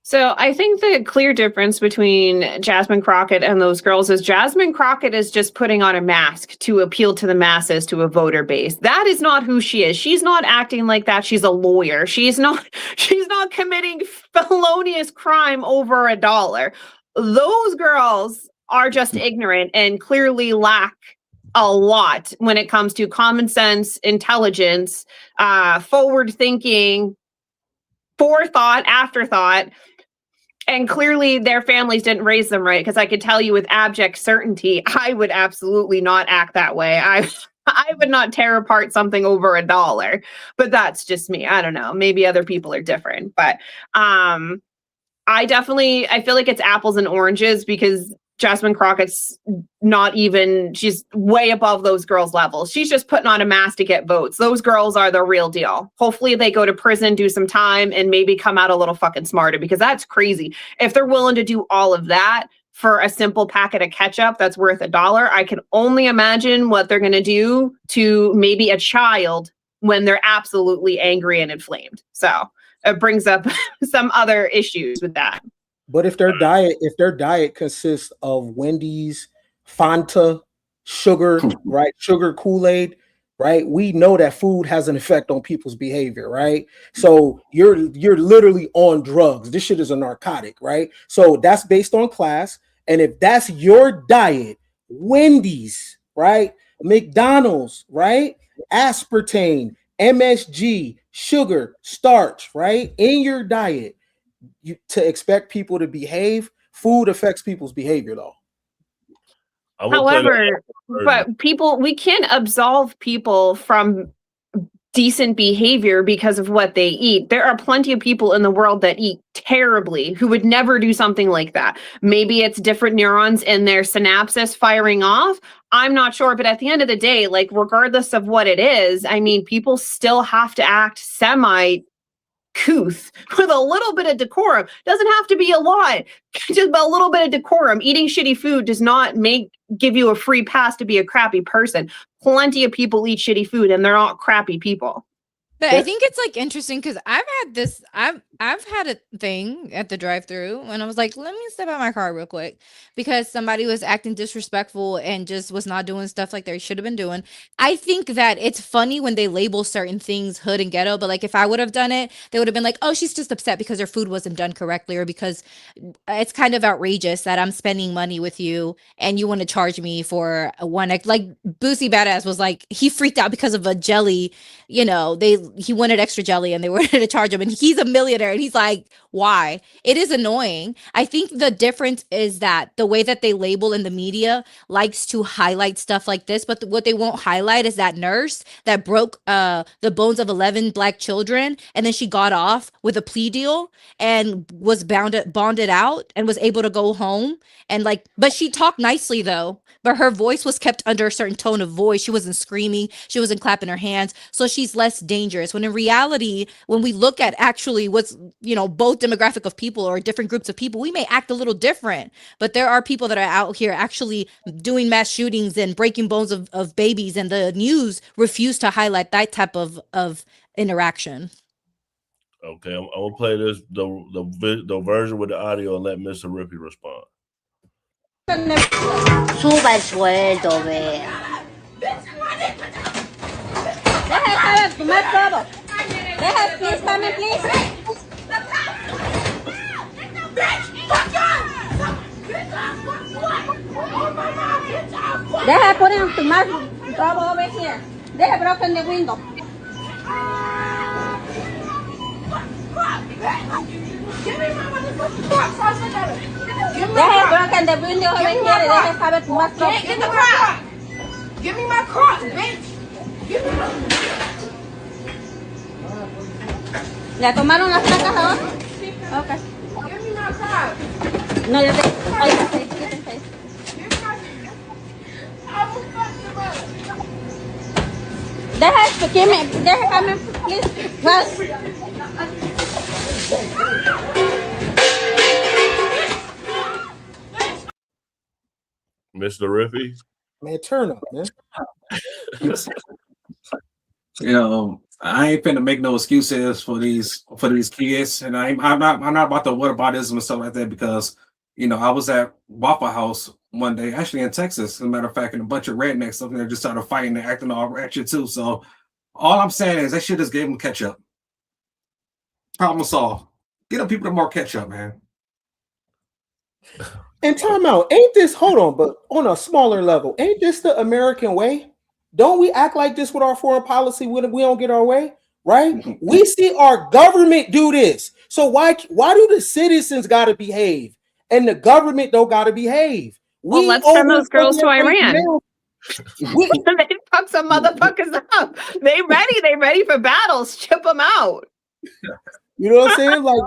So I think the clear difference between Jasmine Crockett and those girls is Jasmine Crockett is just putting on a mask to appeal to the masses, to a voter base. That is not who she is. She's not acting like that. She's a lawyer. She's not committing felonious crime over $1. Those girls are just ignorant and clearly lack a lot when it comes to common sense, intelligence, forward thinking, forethought, afterthought. And clearly their families didn't raise them right, because I could tell you with abject certainty, I would absolutely not act that way. I would not tear apart something over $1, but that's just me. I don't know. Maybe other people are different, but I feel like it's apples and oranges, because Jasmine Crockett's she's way above those girls' levels. She's just putting on a mask to get votes. Those girls are the real deal. Hopefully they go to prison, do some time, and maybe come out a little fucking smarter, because that's crazy. If they're willing to do all of that for a simple packet of ketchup that's worth $1, I can only imagine what they're going to do to maybe a child when they're absolutely angry and inflamed. So it brings up some other issues with that. But if their diet consists of Wendy's, Fanta, sugar, right? Sugar Kool-Aid, right? We know that food has an effect on people's behavior, right? So you're literally on drugs. This shit is a narcotic, right? So that's based on class. And if that's your diet, Wendy's, right? McDonald's, right? Aspartame, MSG, sugar, starch, right? In your diet. To expect people to behave, food affects people's behavior, though. However, but we can't absolve people from decent behavior because of what they eat. There are plenty of people in the world that eat terribly who would never do something like that. Maybe it's different neurons in their synapses firing off. I'm not sure, but at the end of the day, like, regardless of what it is, I mean, people still have to act couth with a little bit of decorum. Doesn't have to be a lot, just a little bit of decorum. Eating shitty food does not give you a free pass to be a crappy person. Plenty of people eat shitty food and they're not crappy people. But I think it's like interesting, because I've had a thing at the drive-thru and I was like, let me step out my car real quick, because somebody was acting disrespectful and just was not doing stuff like they should have been doing. I think that it's funny when they label certain things hood and ghetto, but like if I would have done it, they would have been like, oh, she's just upset because her food wasn't done correctly, or because it's kind of outrageous that I'm spending money with you and you want to charge me for like Boosie Badass was like, he freaked out because of a jelly, he wanted extra jelly and they wanted to charge him, and he's a millionaire and he's like, why? It is annoying. I think the difference is that the way that they label in the media likes to highlight stuff like this, but what they won't highlight is that nurse that broke the bones of 11 Black children, and then she got off with a plea deal and was bonded out and was able to go home, and but she talked nicely though, but her voice was kept under a certain tone of voice. She wasn't screaming, she wasn't clapping her hands, so she's less dangerous. When in reality, when we look at actually what's, both demographic of people or different groups of people, we may act a little different, but there are people that are out here actually doing mass shootings and breaking bones of babies, and the news refuse to highlight that type of interaction. Okay, I'm gonna play the version with the audio and let Mr. Rippy respond. Suba el sueldo, vea. Deja de tomar todo. Deja, please, come in, please. They have put in too much trouble over here. They have broken the window. They have broken the window over here. They have having too much trouble. Get in the car. Give me my cross, bitch. Give me my... ¿Le tomaron las placas ahora? Okay. Give me my car. No, ya te... They have to give me... They have coming, please. Well... Mr. Riffy? Man, turn up, man. You know, I ain't finna make no excuses for these kids, and I'm not about the whataboutism and stuff like that, because you know I was at Waffle House one day, actually in Texas, as a matter of fact, and a bunch of rednecks up there just started fighting and acting all ratchet too. So all I'm saying is they should just gave them ketchup. Problem solved. Get them people to more ketchup, man. And time out, ain't this, hold on, but on a smaller level, ain't this the American way? Don't we act like this with our foreign policy when we don't get our way, right? We see our government do this. So why do the citizens got to behave and the government don't got to behave? Well, let's send those girls to Iran. They fuck some motherfuckers up. They ready for battles. Chip them out. You know what I'm saying? Like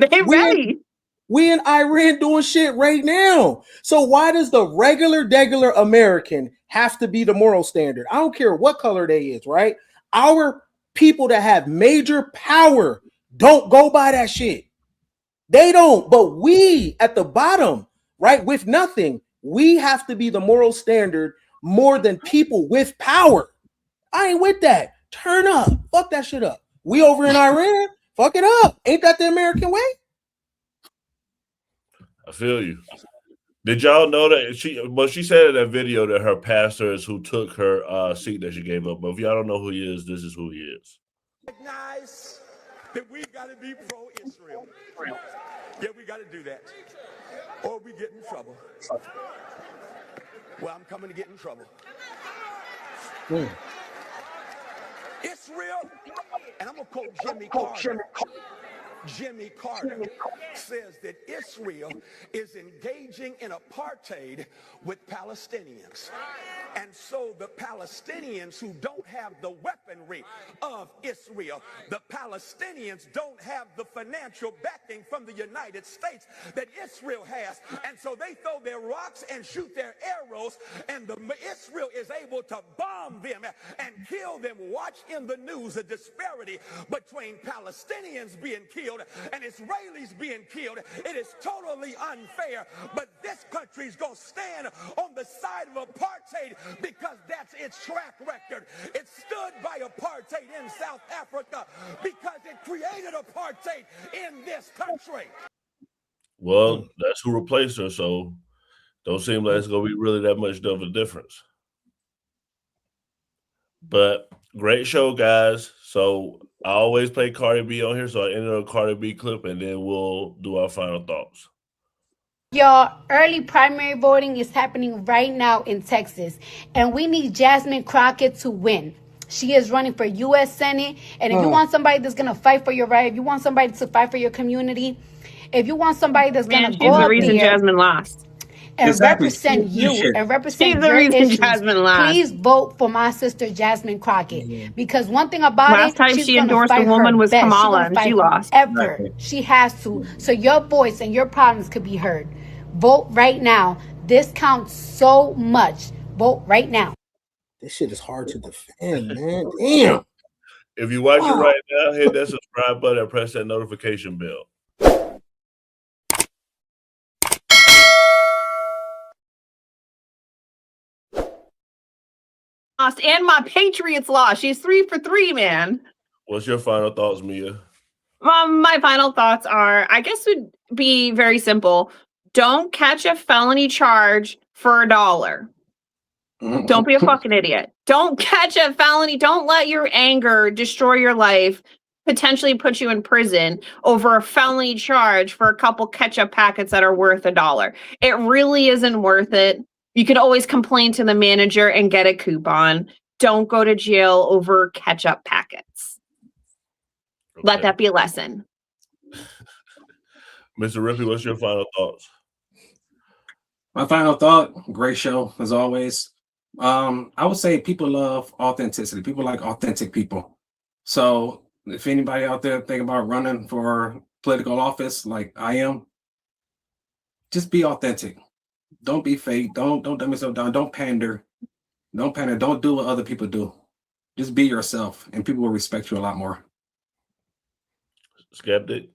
they ready. We in Iran doing shit right now. So why does the regular American have to be the moral standard? I don't care what color they is, right? Our people that have major power don't go by that shit. They don't. But we at the bottom, right, with nothing, we have to be the moral standard more than people with power. I ain't with that. Turn up. Fuck that shit up. We over in Iran. Fuck it up. Ain't that the American way? I feel you. Did y'all know that she said in that video that her pastor is who took her seat that she gave up. But if y'all don't know who he is, this is who he is. Recognize that we got to be pro-Israel. Yeah, we got to do that, or we get in trouble. Well, I'm coming to get in trouble. Israel, and I'm gonna quote Jimmy Carter. Jimmy Carter says that Israel is engaging in apartheid with Palestinians. And so the Palestinians who don't have the weaponry of Israel, the Palestinians don't have the financial backing from the United States that Israel has. And so they throw their rocks and shoot their arrows, and Israel is able to bomb them and kill them. Watch in the news the disparity between Palestinians being killed and Israelis being killed. It is totally unfair, but this country's gonna stand on the side of apartheid because that's its track record. It stood by apartheid in South Africa because it created apartheid in this country. Well, that's who replaced her, so don't seem like it's gonna be really that much of a difference. But great show, guys. So I always play Cardi B on here, so I ended a Cardi B clip, and then we'll do our final thoughts. Y'all, early primary voting is happening right now in Texas, and we need Jasmine Crockett to win. She is running for U.S. Senate, and if you want somebody that's going to fight for your right, if you want somebody to fight for your community, if you want somebody that's going to go the up reason there Jasmine lost. and represent you and represent She's the your reason issues, Jasmine lost. please vote for my sister Jasmine Crockett. Because one thing about Last time she's she gonna endorsed a fight woman her was best. She's Kamala, gonna and fight she lost. whoever she has to, so your voice and your problems could be heard. Vote right now. This counts so much. Vote right now. This shit is hard to defend, man. Damn. If you're watching right now, hit that subscribe button and press that notification bell. Lost, and my Patriots lost. She's 3 for 3, man. What's your final thoughts, Mia? My final thoughts are, I guess, would be very simple. Don't catch a felony charge for $1. Don't be a fucking idiot. Don't catch a felony. Don't let your anger destroy your life, potentially put you in prison over a felony charge for a couple ketchup packets that are worth $1. It really isn't worth it. You could always complain to the manager and get a coupon. Don't go to jail over ketchup packets. Okay. Let that be a lesson. Mr. Ripley, what's your final thoughts? My final thought, great show as always. I would say people love authenticity. People like authentic people. So if anybody out there thinking about running for political office like I am, just be authentic. Don't be fake. Don't dumb yourself down. Don't pander. Don't pander. Don't do what other people do. Just be yourself, and people will respect you a lot more. Skeptic?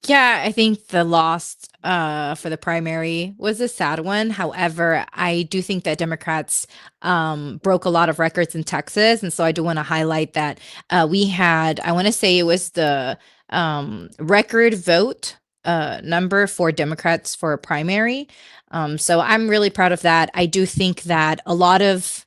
Yeah, I think the loss for the primary was a sad one. However, I do think that Democrats broke a lot of records in Texas. And so I do want to highlight that we had, I want to say it was the record vote number for Democrats for a primary. So I'm really proud of that. I do think that a lot of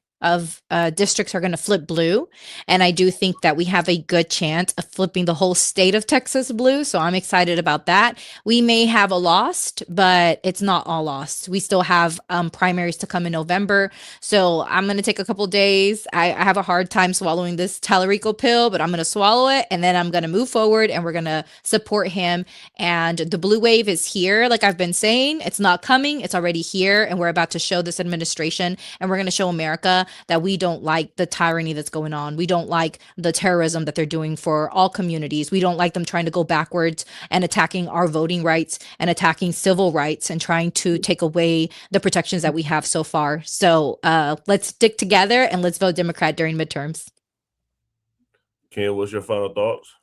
districts are going to flip blue. And I do think that we have a good chance of flipping the whole state of Texas blue. So I'm excited about that. We may have a lost, but it's not all lost. We still have primaries to come in November. So I'm going to take a couple days. I have a hard time swallowing this Talarico pill, but I'm going to swallow it. And then I'm going to move forward and we're going to support him. And the blue wave is here. Like I've been saying, it's not coming. It's already here. And we're about to show this administration and we're going to show America that we don't like the tyranny that's going on. We don't like the terrorism that they're doing for all communities. We don't like them trying to go backwards and attacking our voting rights and attacking civil rights and trying to take away the protections that we have so far. So let's stick together and let's vote Democrat during midterms. Ken, what's your final thoughts?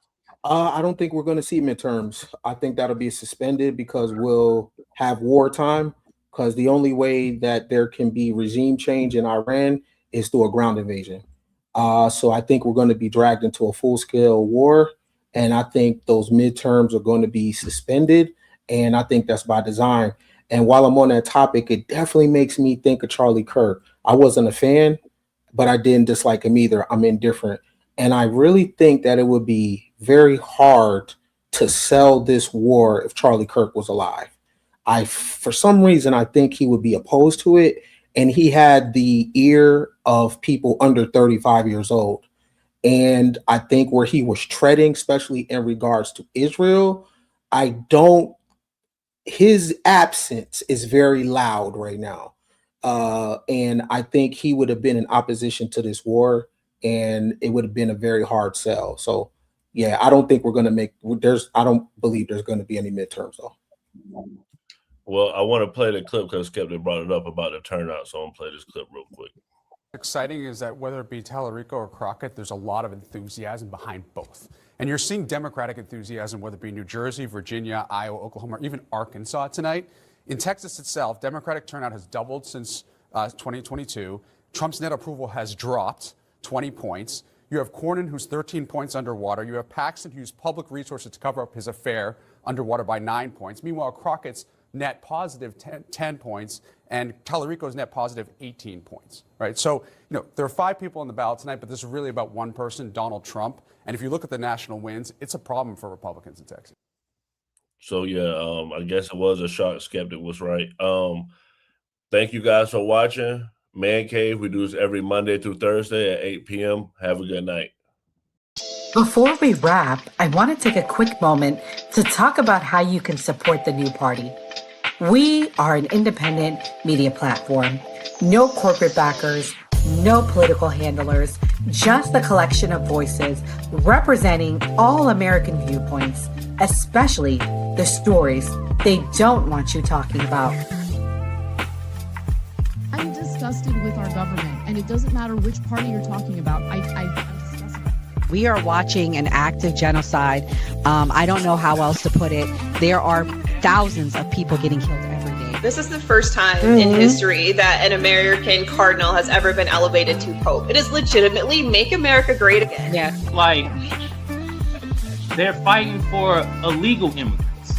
I don't think we're going to see midterms. I think that'll be suspended because we'll have wartime, because the only way that there can be regime change in Iran is through a ground invasion. So I think we're going to be dragged into a full-scale war, and I think those midterms are going to be suspended, and I think that's by design. And while I'm on that topic, it definitely makes me think of Charlie Kirk. I wasn't a fan, but I didn't dislike him either. I'm indifferent. And I really think that it would be very hard to sell this war if Charlie Kirk was alive. For some reason, I think he would be opposed to it. And he had the ear of people under 35 years old. And I think where he was treading, especially in regards to Israel, his absence is very loud right now. And I think he would have been in opposition to this war, and it would have been a very hard sell. So, yeah, I don't think we're going to I don't believe there's going to be any midterms, though. Well, I want to play the clip because Skeptic brought it up about the turnout, so I'm going to play this clip real quick. Exciting is that whether it be Talarico or Crockett, there's a lot of enthusiasm behind both. And you're seeing Democratic enthusiasm, whether it be New Jersey, Virginia, Iowa, Oklahoma, or even Arkansas tonight. In Texas itself, Democratic turnout has doubled since 2022. Trump's net approval has dropped 20 points. You have Cornyn, who's 13 points underwater. You have Paxton, who used public resources to cover up his affair, underwater by 9 points. Meanwhile, Crockett's net positive 10 points, and Talarico's net positive 18 points, right? So, there are 5 people on the ballot tonight, but this is really about one person, Donald Trump. And if you look at the national wins, it's a problem for Republicans in Texas. So, yeah, I guess it was a shock. Skeptic was right. Thank you guys for watching. Man Cave, we do this every Monday through Thursday at 8 p.m. Have a good night. Before we wrap, I want to take a quick moment to talk about how you can support the new party. We are an independent media platform. No corporate backers, no political handlers, just a collection of voices representing all American viewpoints, especially the stories they don't want you talking about. I'm disgusted with our government, and it doesn't matter which party you're talking about. I'm disgusted. We are watching an active genocide. I don't know how else to put it. There are thousands of people getting killed every day. This is the first time in history that an American cardinal has ever been elevated to pope. It is legitimately make America great again. Yeah. Like, they're fighting for illegal immigrants,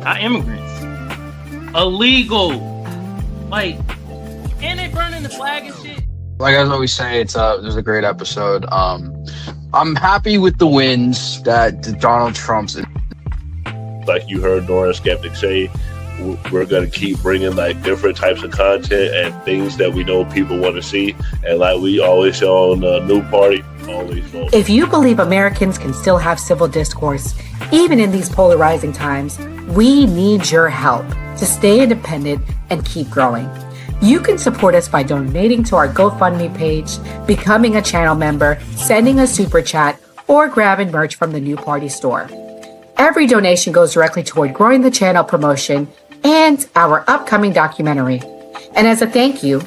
not immigrants. Illegal. Like, and they burning the flag and shit. Like I always say, it was a great episode. I'm happy with the wins that Donald Trump's. Like you heard Dora Skeptic say, we're going to keep bringing like different types of content and things that we know people want to see. And like we always show on the New Party, always vote. If you believe Americans can still have civil discourse, even in these polarizing times, we need your help to stay independent and keep growing. You can support us by donating to our GoFundMe page, becoming a channel member, sending a super chat, or grabbing merch from the New Party store. Every donation goes directly toward growing the channel promotion and our upcoming documentary. And as a thank you,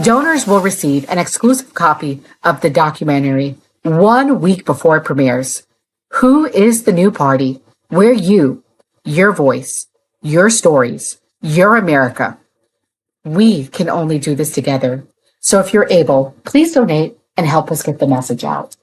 donors will receive an exclusive copy of the documentary 1 week before it premieres. Who is the New Party? We're you, your voice, your stories, your America. We can only do this together. So if you're able, please donate and help us get the message out.